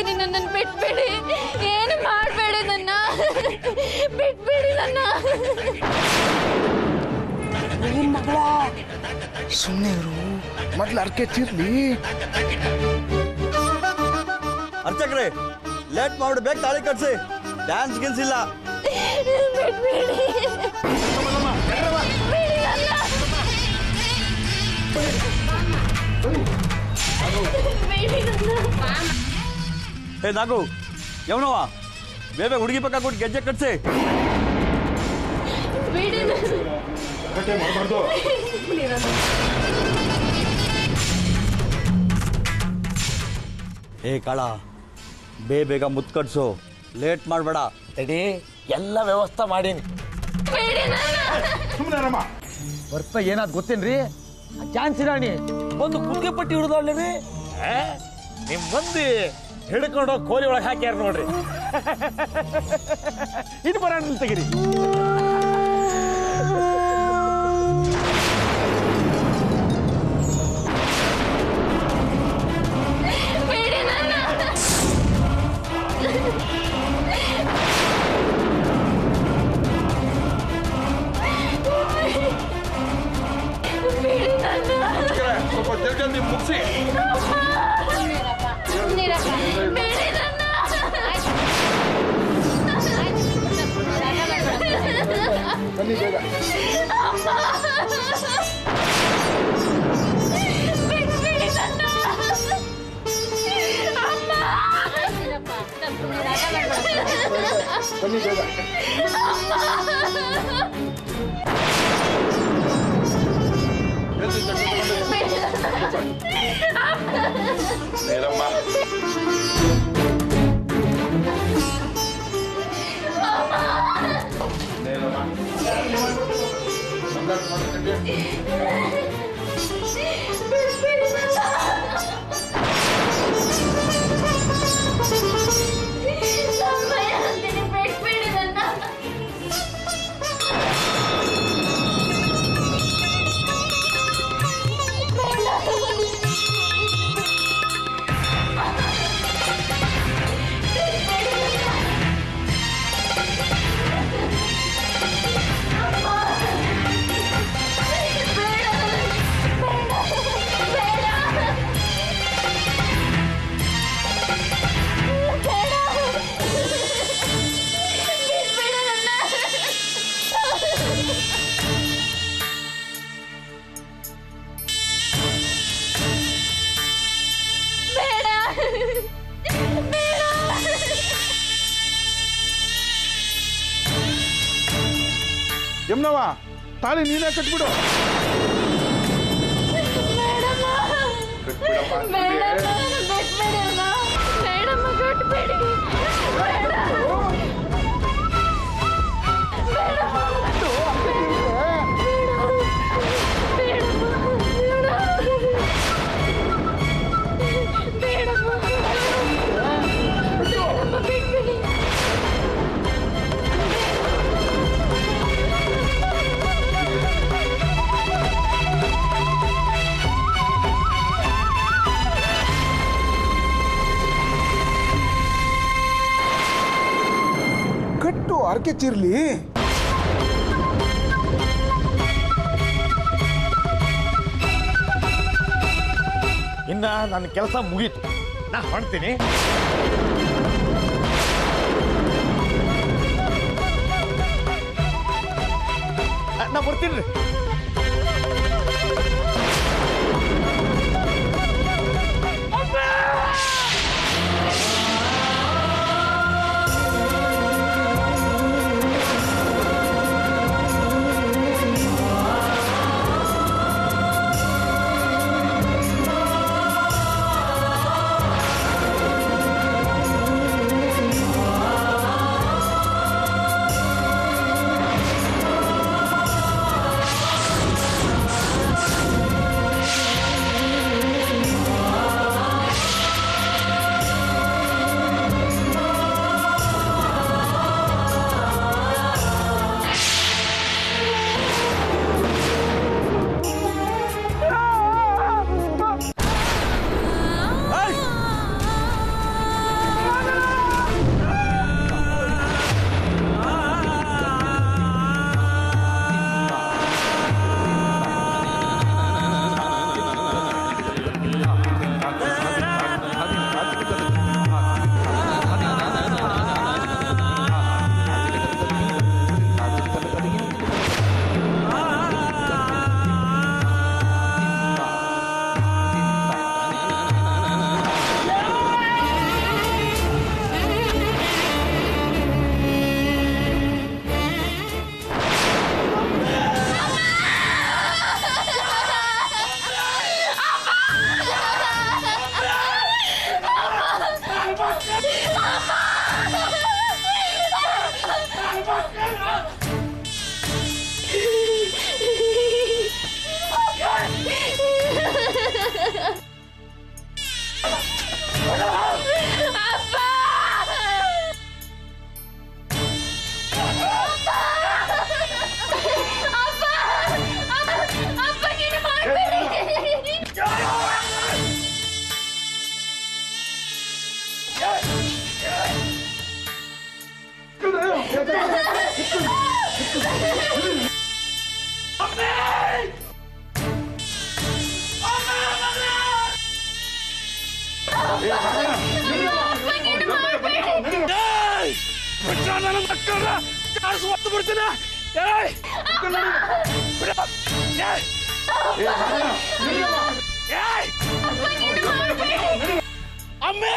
ಹೇಳ್ತೀನಿ, ನನ್ನನ್ನು ಬಿಟ್ಬಿಡಿ, ಏನು ಮಾಡಬೇಡಿ, ನನ್ನ ಬಿಟ್ಬಿಡಿ, ನನ್ನ ಮಗಳ ಸುಮ್ಮನೆ ಇರು, ಮೊದ್ಲು ಅರ್ಕೆ ತೀರ್ಲಿ. ಅರ್ಚಕ್ರೆ ಲೇಟ್ ಮಾಡ್ಬಿಟ್ಟು ಬೇಗ ತಾಳಿ ಕಟ್ಸಿ, ಡ್ಯಾನ್ಸ್ ಗಿನ್ಸ್ ಇಲ್ಲ. ಹೇ ನಾಗು, ಯವನವ ಬೇಗ ಹುಡುಗಿ ಪಕ್ಕ ಕೊಟ್ಟು ಗೆಜ್ಜೆ ಕಟ್ಸಿ. ಏ ಕಾಳ, ಬೇಗ ಮುತ್ತು ಕಟ್ಸು, ಲೇಟ್ ಮಾಡಬೇಡ. ತಡಿ, ಎಲ್ಲ ವ್ಯವಸ್ಥೆ ಮಾಡೀನಿ. ಬರ್ತ ಏನಾದ್ ಗೊತ್ತೇನ್ರಿ? ಚಾನ್ಸಿ ರಾಣಿ ಒಂದು ಕುತ್ತಿಗೆ ಪಟ್ಟಿ ಹಿಡಿದ್ರಿ. ನಿಮ್ ಮಂದಿ ಹಿಡ್ಕೊಂಡು ಕೋಲಿ ಒಳಗೆ ಹಾಕ್ಯಾರ ನೋಡ್ರಿ. ಇದು ಬರ ತೆಗಿರಿ. ಸ್ವಲ್ಪ ಜಲ್ದಿ ಮುಗಿಸಿ. ಬನ್ನಿ ಬೇಗ. ಬನ್ನಿ ಬೇಗ. ನೇರಮ್ಮ, ಯಮ್ನವ, ತಾಳಿ ನೀನೇ ಕಟ್ಬಿಡು. ಕಟ್ಟು, ಅರ್ಕೆ ತೀರ್ಲಿ. ಇನ್ನ ನನ್ನ ಕೆಲಸ ಮುಗೀತು, ನಾ ಹೊರಡ್ತೀನಿ. ನಾ ಬರ್ತೀನಿ. ನನ್ನ ಮಕ್ಕಳ ಕಾಸು ಹೊತ್ತು ಬಿಡ್ತೀನಿ. ಏಯ್! ಬಿಡು. ಏಯ್! ಏಯ್! ಅಮ್ಮೇ!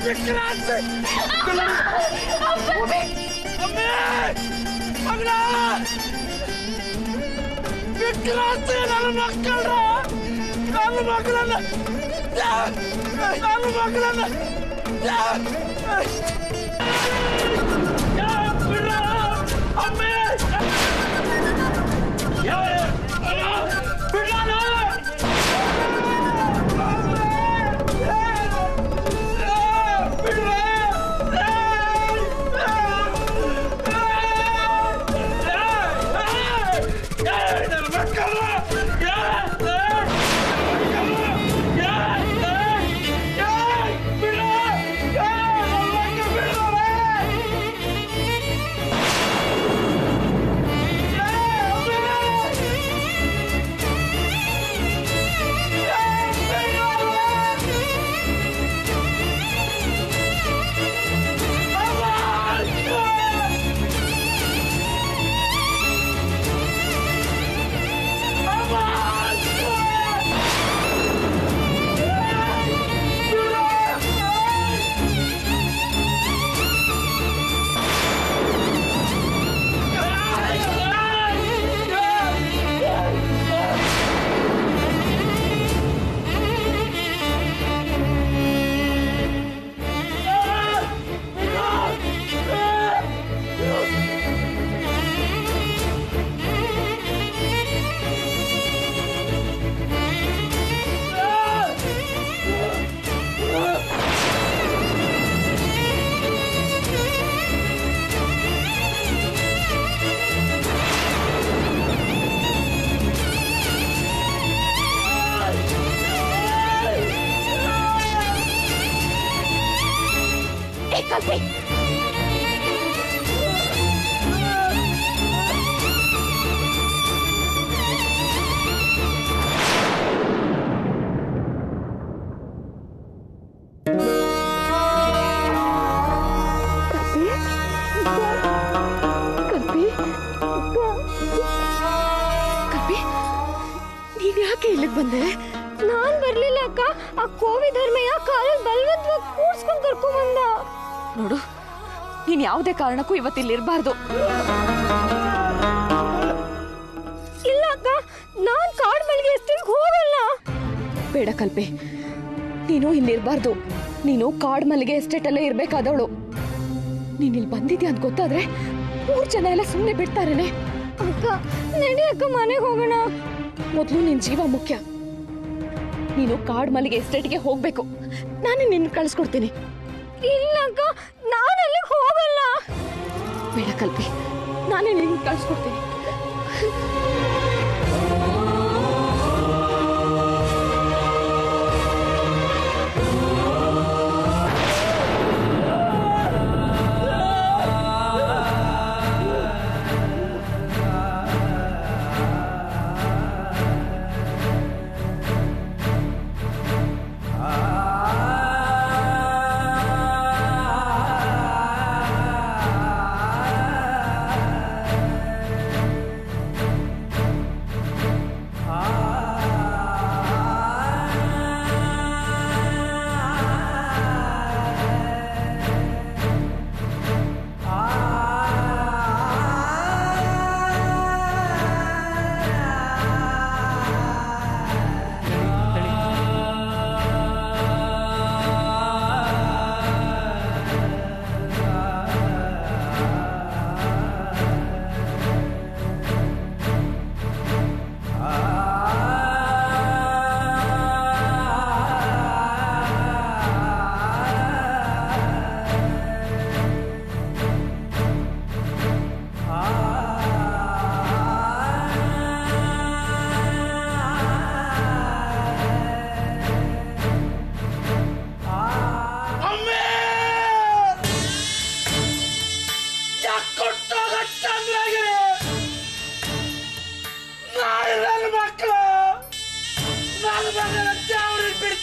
ವಿಕ್ರಾಂತ್! ಅಮ್ಮೇ! ಮಗನ! ವಿಕ್ರಾಂತ್ ನನ್ನ ಮಕ್ಕಳ ನನ್ನ ಮಕ್ಕಳನ್ನ ನನ್ನ ಮಕ್ಕಳನ್ನ ಅಮ್ಮೇ ಇಲ್ಲಿಗೆ ಬಂದೆ? ನಾನ್ ಬರ್ಲಿಲ್ಲ ಅಕ್ಕ. ಆ ಕೋವಿ ಧರ್ಮಯ್ಯ ಕಾಲಲ್ಲಿ ಬಲವಂತವಾಗಿ ಕೂರ್ಸ್ಕೊಂಡ್ ಕರ್ಕೊಂಡ್ ಬಂದ. ನೋಡು, ನೀನ್ ಯಾವುದೇ ಕಾರಣಕ್ಕೂ ಇವತ್ತಿಲ್ಲಿ ಇರಬಾರ್ದು. ಇಲ್ಲ ಅಕ್ಕ, ನಾನ್ ಕಾಡ್ ಮಲ್ಲಿಗೆ ಎಸ್ಟೇಟ್ಗೆ ಹೋಗಲ್ಲ. ಬೇಡ ಕಲ್ಪೆ, ನೀನು ಇಲ್ಲಿರ್ಬಾರ್ದು. ನೀನು ಕಾಡ್ ಮಲ್ಲಿಗೆ ಎಸ್ಟೇಟ್ ಅಲ್ಲೇ ಇರ್ಬೇಕಾದವಳು. ನೀನ್ ಇಲ್ಲಿ ಬಂದಿದ್ಯಾ ಅಂತ ಗೊತ್ತಾದ್ರೆ 3 ಜನ ಎಲ್ಲ ಸುಮ್ಮನೆ ಬಿಡ್ತಾರೇನೆ. ಅಕ್ಕ ನಡಿ ಅಕ್ಕ, ಮನೆಗೆ ಹೋಗೋಣ. ಮೊದಲು ನಿನ್ ಜೀವ ಮುಖ್ಯ. ನೀನು ಕಾಡ್ ಮಲ್ಲಿಗೆ ಎಸ್ಟೇಟ್ಗೆ ಹೋಗ್ಬೇಕು. ನಾನೇ ನಿನ್ನ ಕಳಿಸ್ಕೊಡ್ತೀನಿ. ಇಲ್ಲ ಅಕ್ಕ, ನಾನು ಅಲ್ಲಿಗೆ ಹೋಗಲ್ಲ. ಬೇಡ ಕಲ್ಪಿ, ನಾನೇ ನಿನ್ನ ಕಳಿಸ್ಕೊಡ್ತೀನಿ.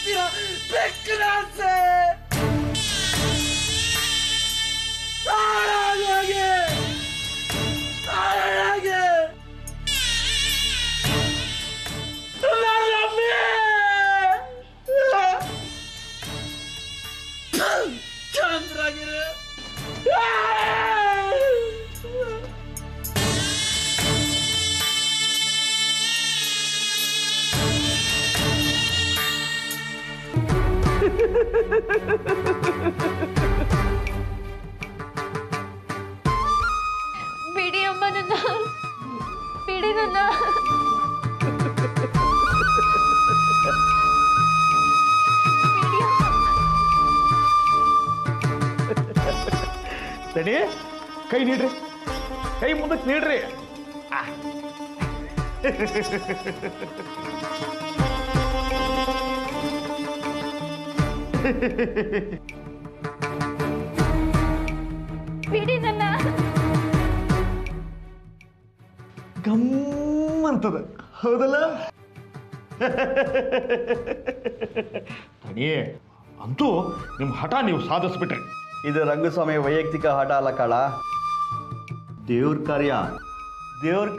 ಬೆಕ್ಕಿನ ಬೆಕ್ಕಿನ ಆಸೆ ಹಾಳಾಗೋಗಿ ಹಾಳಾಗಿ ಚಂದ್ರಗಿರಿ ಬಿಡಿ ಅಮ್ಮ ನನ್ನ ಬಿಡಿ ನನ್ನ ತಡಿ ಕೈ ನೀಡ್ರಿ ಕೈ ಮುಂದಕ್ಕೆ ನೀಡ್ರಿ ಬಿಡಿ ನನ್ನ ಗಮ್ಮಂತದ ಹೌದಲ್ಲ ತಡಿ ಅಂತೂ ನಿಮ್ಮ ಹಠ ನೀವು ಸಾಧಿಸ್ಬಿಟ್ರಿ. ಇದು ರಂಗಸ್ವಾಮಿ ವೈಯಕ್ತಿಕ ಹಠ ಅಲ್ಲ ಕಾಳ, ದೇವ್ರ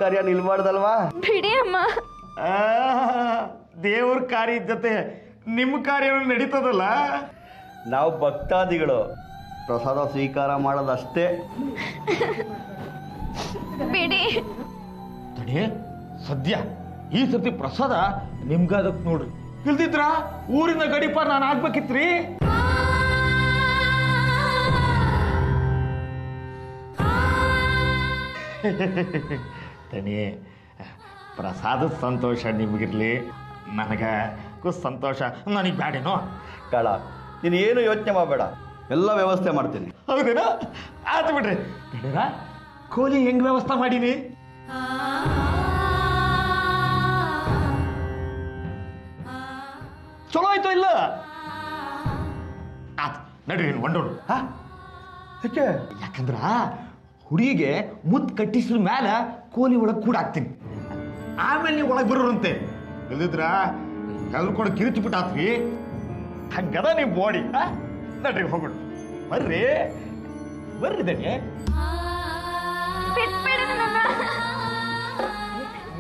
ಕಾರ್ಯ ನಿಲ್ಬಾರ್ದಲ್ವಾ? ಬಿಡಿ ಅಮ್ಮ. ದೇವ್ರ ಕಾರ್ಯ ಜೊತೆ ನಿಮ್ಮ ಕಾರ್ಯ ನಡೀತದಲ್ಲ. ನಾವು ಭಕ್ತಾದಿಗಳು ಪ್ರಸಾದ ಸ್ವೀಕಾರ ಮಾಡೋದಷ್ಟೇ. ಬಿಡಿ. ತಡಿ ಸದ್ಯ ಈ ಸರ್ತಿ ಪ್ರಸಾದ ನಿಮ್ಗಾದಕ್ ನೋಡ್ರಿ, ಇಲ್ದಿದ್ರ ಊರಿನ ಗಡಿಪಾರ ನಾನು ಆಗ್ಬೇಕಿತ್ರಿ. ತನಿ ಪ್ರಸಾದದ ಸಂತೋಷ ನಿಮಗಿರ್ಲಿ, ನನಗೂ ಸಂತೋಷ ನನಗೆ ಬ್ಯಾಡೇನೋ. ಕಾಳ, ನೀನು ಏನು ಯೋಚನೆ ಮಾಡಬೇಡ, ಎಲ್ಲ ವ್ಯವಸ್ಥೆ ಮಾಡ್ತೀನಿ. ಹೌದೇನಾ? ಆಯ್ತು ಬಿಡ್ರಿ. ಬೇಡರಾ ಕೋಲಿ ಹೆಂಗ್ ವ್ಯವಸ್ಥೆ ಮಾಡೀನಿ? ಚಲೋ ಆಯ್ತು ಇಲ್ಲ? ಆಯ್ತು ನಡ್ರಿ ಒಂಡೋಡು. ಯಾಕೆ? ಯಾಕಂದ್ರ ಹುಡುಗಿಗೆ ಮುತ್ತು ಕಟ್ಟಿಸಿದ ಮ್ಯಾಲ ಕೋಲಿ ಒಳಗೆ ಕೂಡ ಹಾಕ್ತೀನಿ, ಆಮೇಲೆ ನೀವು ಒಳಗೆ ಬರೋರಂತೆ. ಇಲ್ದಿದ್ರ ಎಲ್ಕೊಂಡು ಕಿರಿಚಿ ಬಿಟ್ಟಾತ್ರಿ. ಹಂಗದ ನೀವು ಬೋಡಿ. ನಡ್ರಿ ಹೋಗೋಣ, ಬರ್ರಿ ಬರ್ರಿ. ದಣಿ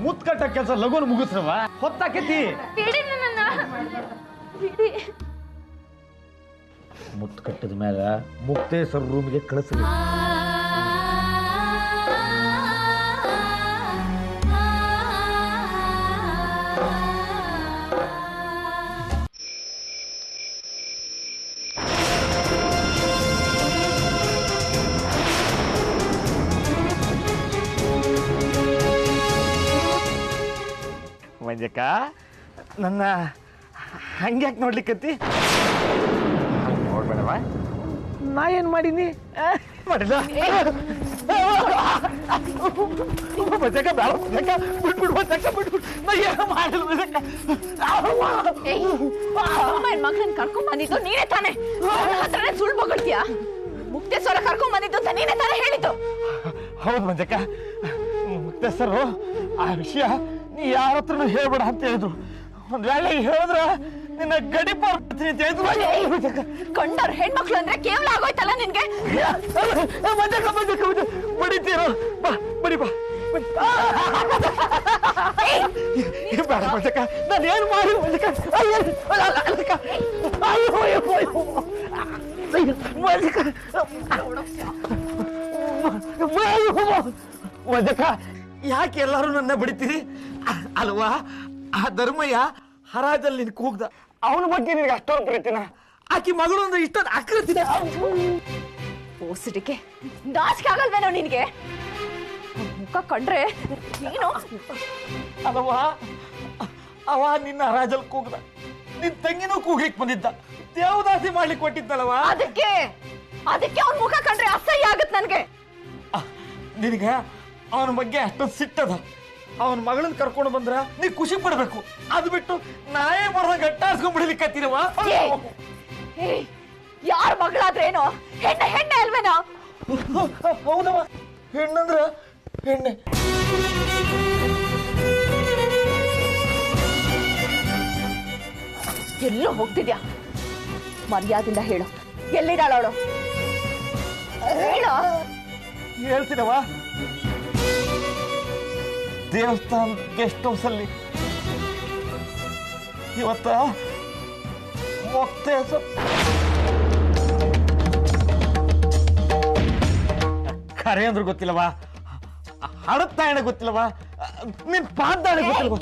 ಮುತ್ ಕಟ್ಟ ಕೆಲಸ ಲಘುನ ಮುಗಿಸ್ರವ, ಹೊತ್ತಾಕೈತಿ. ಮುತ್ತು ಕಟ್ಟಿದ ಮೇಲೆ ಮುಕ್ತೇಶ್ವರ ರೂಮ್ಗೆ ಕಳಿಸ್ರಿ. ಮಂಜಕ್ಕ, ನನ್ನ ಹಂಗ್ಯಾಕೆ ನೋಡ್ಲಿಕ್ಕತ್ತಿ? ನೋಡ್ಬೇಡವ, ನಾ ಏನ್ ಮಾಡೀನಿ? ಮಾಡಿಲ್ಲ. ಮಂಜಕ್ಕ ಬೇಡ, ಮಂಜಕ್ಕ ಬಿಟ್ಬಿಡು, ಮಂಜಕ್ಕ ಬಿಟ್ಬಿಡು, ನಾ ಏನು ಮಾಡಿಲ್ಲ ಮಂಜಕ್ಕ. ಮಗನ್ ಕರ್ಕೊಂಡ್ ಬಂದಿದ್ದು ನೀನೇ ತಾನೆ, ಹತ್ರನೇ ಸುಳ್ಳು ಬಗಳ್ತೀಯ. ಮುಕ್ತೇಶ್ವರ ಕರ್ಕೊಂಡ್ ಬಂದಿದ್ದು ಅಂತ ನೀನೇ ತಾನೆ ಹೇಳಿದ್ದು. ಹೌದು ಮಂಜಕ್ಕ, ಮುಕ್ತೇಶ್ವರು ಆ ವಿಷಯ ನೀ ಯಾರ ಹತ್ರನೂ ಹೇಳ್ಬೇಡ ಅಂತ ಹೇಳಿದ್ರು. ಒಂದ್ ವೇಳೆ ಹೇಳಿದ್ರ ನಿನ್ನ ಗಡಿ ಪಾರ್ತೀನಿ ಅಂತ ಹೇಳಿದ್ರು. ಕಂಡವ್ರ ಹೆಣ್ಮಕ್ಳು ಅಂದ್ರೆ ಕೇವಲ ಆಗೋಯ್ತಲ್ಲ ನಿನ್ಗೆ. ಮಂಜಕ್ಕ ಮಂಜಕ್ಕ ಬಡಿತೀರೋ? ಬಾ ಬಡಿ ಬಾ. ಬೇಡ ಮಂಜಕ್ಕ, ನಾನು ಏನು ಮಾಡಿ ಮಂಜಕ್ಕ. ಮಂಜಕ್ಕ, ಯಾಕೆ ಎಲ್ಲರೂ ನನ್ನ ಬಡಿತೀರಿ? ಅಲ್ವಾ ಆ ಧರ್ಮಯ್ಯ ಹರಾಜಲ್ಲಿ ನಿನ್ ಕೂಗ್ದ, ಅವನ ಬಗ್ಗೆ ನಿನಗೆ ಅಷ್ಟೊಂದು ಪ್ರೀತಿನ? ಆಕಿ ಮಗಳು ಅಂದ್ರೆ ಇಷ್ಟೊಂದು ಆಕೃತಿನ? ಓಸಿಡಿಕೆ ನಾಚಿಕೆ ಆಗಲ್ವೇನೋ ನಿನ್ಗೆ? ಮುಖ ಕಂಡ್ರೆ ನೀನು. ಅಲ್ವಾ ಅವ ನಿನ್ನ ಹರಾಜಲ್ಲಿ ಕೂಗ್ದ, ನಿನ್ ತಂಗಿನೂ ಕೂಗ್ಲಿಕ್ ಬಂದಿದ್ದ, ದೇವದಾಸಿ ಮಾಡ್ಲಿಕ್ಕೆ ಕೊಟ್ಟಿದ್ದಲ್ವ? ಅದಕ್ಕೆ ಅವನ ಮುಖ ಕಂಡ್ರೆ ಅಸಹ್ಯ ಆಗತ್ ನನ್ಗೆ. ನಿನಗೆ ಅವನ ಬಗ್ಗೆ ಅಷ್ಟೊಂದು ಸಿಟ್ಟದ. ಅವನ ಮಗಳನ್ನ ಕರ್ಕೊಂಡು ಬಂದ್ರ ನೀ ಖುಷಿ ಪಡ್ಬೇಕು, ಅದು ಬಿಟ್ಟು ನಾಯೇ ಬರೋದಂಗ ಗಟ್ಟಾಡ್ಸ್ಕೊಂಡ್ ಬಿಡ್ಲಿಕ್ಕತ್ತೀರವ. ಯಾರ ಮಗಳಾದ್ರೇನೋ, ಹೆಣ್ಣೆ ಅಲ್ವೇನೋ? ಹೌದವ, ಹೆಣ್ಣಂದ್ರ ಹೆಣ್ಣೆ. ಎಲ್ಲೋ ಹೋಗ್ತಿದ್ಯಾ? ಮರ್ಯಾದಿಂದ ಹೇಳು, ಎಲ್ಲಿದ್ದಾಳ ಅವಳು? ಹೇಳು. ಹೇಳ್ತೀನವ, ದೇವಸ್ಥಾನ ಗೆಸ್ಟ್ ಹೌಸ್ ಅಲ್ಲಿ ಇವತ್ತ ಮೊಟ್ಟೆ ಕರೆ ಅಂದ್ರೆ ಗೊತ್ತಿಲ್ಲವಾ, ಹಡತ್ತಾಯಣ ಗೊತ್ತಿಲ್ಲವಾ, ನಿನ್ ಪಾದಾಣ ಗೊತ್ತಿಲ್ವಾ?